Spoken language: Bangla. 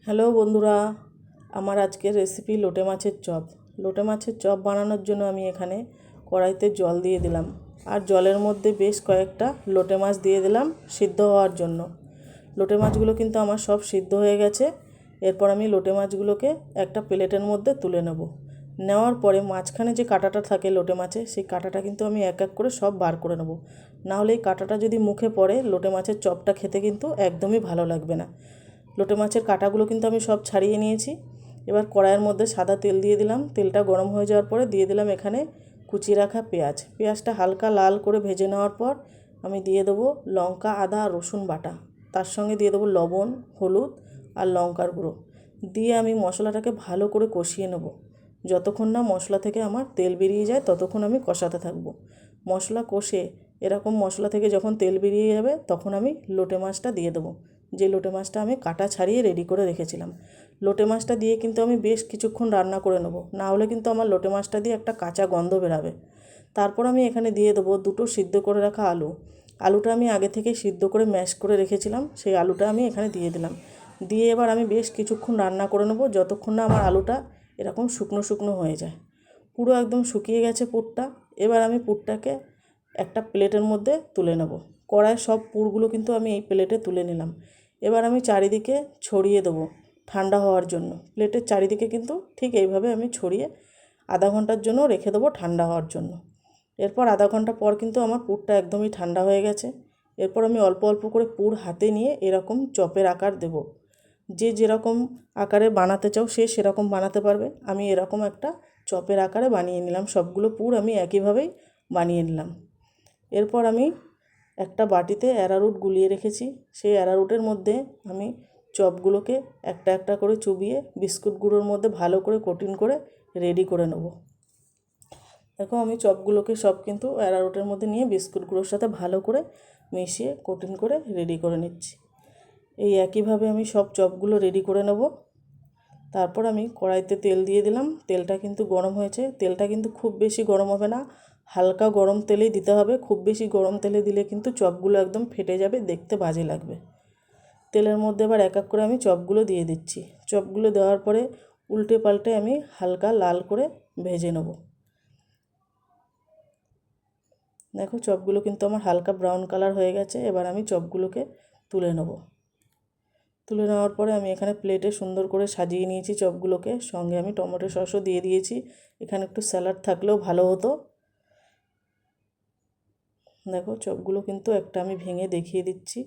হ্যালো বন্ধুরা, আমার আজকের রেসিপি লোটে মাছের চপ। লোটে মাছের চপ বানানোর জন্য আমি এখানে কড়াইতে জল দিয়ে দিলাম, আর জলের মধ্যে বেশ কয়েকটা লোটে মাছ দিয়ে দিলাম সিদ্ধ হওয়ার জন্য। লোটে মাছগুলো কিন্তু আমার সব সিদ্ধ হয়ে গেছে। এরপর আমি লোটে মাছগুলোকে একটা প্লেটের মধ্যে তুলে নেব। নেওয়ার পরে মাঝখানে যে কাঁটাটা থাকে লোটে মাছে, সেই কাঁটাটা কিন্তু আমি এক এক করে সব বার করে নেব। নাহলে এই কাঁটাটা যদি মুখে পড়ে লোটে মাছের চপটা খেতে কিন্তু একদমই ভালো লাগবে না। লোটে মাছের কাঁটাগুলো কিন্তু আমি সব ছাড়িয়ে নিয়েছি। এবার কড়াইয়ের মধ্যে সাদা তেল দিয়ে দিলাম। তেলটা গরম হয়ে যাওয়ার পরে দিয়ে দিলাম এখানে কুচিয়ে রাখা পেঁয়াজ। পেঁয়াজটা হালকা লাল করে ভেজে নেওয়ার পর আমি দিয়ে দেবো লঙ্কা, আদা আর রসুন বাটা। তার সঙ্গে দিয়ে দেবো লবণ, হলুদ আর লঙ্কার গুঁড়ো। দিয়ে আমি মশলাটাকে ভালো করে কষিয়ে নেব। যতক্ষণ না মশলা থেকে আমার তেল বেরিয়ে যায় ততক্ষণ আমি কষাতে থাকবো। মশলা কষে এরকম মশলা থেকে যখন তেল বেরিয়ে যাবে তখন আমি লোটে মাছটা দিয়ে দেবো, যে লোটে মাছটা আমি কাটা ছাড়িয়ে রেডি করে রেখেছিলাম। লোটে মাছটা দিয়ে কিন্তু আমি বেশ কিছুক্ষণ রান্না করে নেব, না হলে কিন্তু আমার লোটে মাছটা দিয়ে একটা কাঁচা গন্ধ বেরাবে। তারপর আমি এখানে দিয়ে দেবো দুটো সিদ্ধ করে রাখা আলু। আলুটা আমি আগে থেকে সিদ্ধ করে ম্যাশ করে রেখেছিলাম, সেই আলুটা আমি এখানে দিয়ে দিলাম। দিয়ে এবার আমি বেশ কিছুক্ষণ রান্না করে নেব, যতক্ষণ না আমার আলুটা এরকম শুকনো শুকনো হয়ে যায়। পুরো একদম শুকিয়ে গেছে পুরটা। এবার আমি পুরটাকে একটা প্লেটের মধ্যে তুলে নেব। কড়াইয়ের সব পুরগুলো কিন্তু আমি এই প্লেটে তুলে নিলাম। এবার আমি চারিদিকে ছড়িয়ে দেবো ঠান্ডা হওয়ার জন্য। প্লেটের চারিদিকে কিন্তু ঠিক এইভাবে আমি ছড়িয়ে আধা ঘন্টার জন্য রেখে দেবো ঠান্ডা হওয়ার জন্য। এরপর আধা ঘন্টা পর কিন্তু আমার পুরটা একদমই ঠান্ডা হয়ে গেছে। এরপর আমি অল্প অল্প করে পুর হাতে নিয়ে এরকম চপের আকার দেব। যে যেরকম আকারে বানাতে চাও সে সেরকম বানাতে পারবে। আমি এরকম একটা চপের আকারে বানিয়ে নিলাম। সবগুলো পুর আমি একইভাবেই বানিয়ে নিলাম। এরপর আমি একটা বাটিতে অ্যারারুট গুলিয়ে রেখেছি, সেই অ্যারারুটের মধ্যে আমি চপগুলোকে একটা একটা করে চুবিয়ে বিস্কুট গুঁড়োর মধ্যে ভালো করে কোটিং করে রেডি করে নেব। দেখো আমি চপগুলোকে সব কিন্তু অ্যারারুটের মধ্যে নিয়ে বিস্কুট গুঁড়োর সাথে ভালো করে মিশিয়ে কোটিং করে রেডি করে নিচ্ছি। এই একইভাবে আমি সব চপগুলো রেডি করে নেব। তারপর আমি কড়াইতে তেল দিয়ে দিলাম। তেলটা কিন্তু গরম হয়েছে। তেলটা কিন্তু খুব বেশি গরম হবে না, হালকা গরম তেলেই দিতে হবে। খুব বেশি গরম তেলে দিলে কিন্তু চপগুলো একদম ফেটে যাবে, দেখতে বাজে লাগবে। তেলের মধ্যে এবার এক এক করে আমি চপগুলো দিয়ে দিচ্ছি। চপগুলো দেওয়ার পরে উল্টে পাল্টে আমি হালকা লাল করে ভেজে নেব। দেখো চপগুলো কিন্তু আমার হালকা ব্রাউন কালার হয়ে গেছে। এবার আমি চপগুলোকে তুলে নেব। তুলে নেওয়ার পরে আমি এখানে প্লেটে সুন্দর করে সাজিয়ে নিয়েছি চপগুলোকে। সঙ্গে আমি টমেটো সসও দিয়ে দিয়েছি। এখানে একটু স্যালাড থাকলেও ভালো হতো। দেখো চপগুলো কিন্তু একটা আমি ভেঙে দেখিয়ে দিচ্ছি।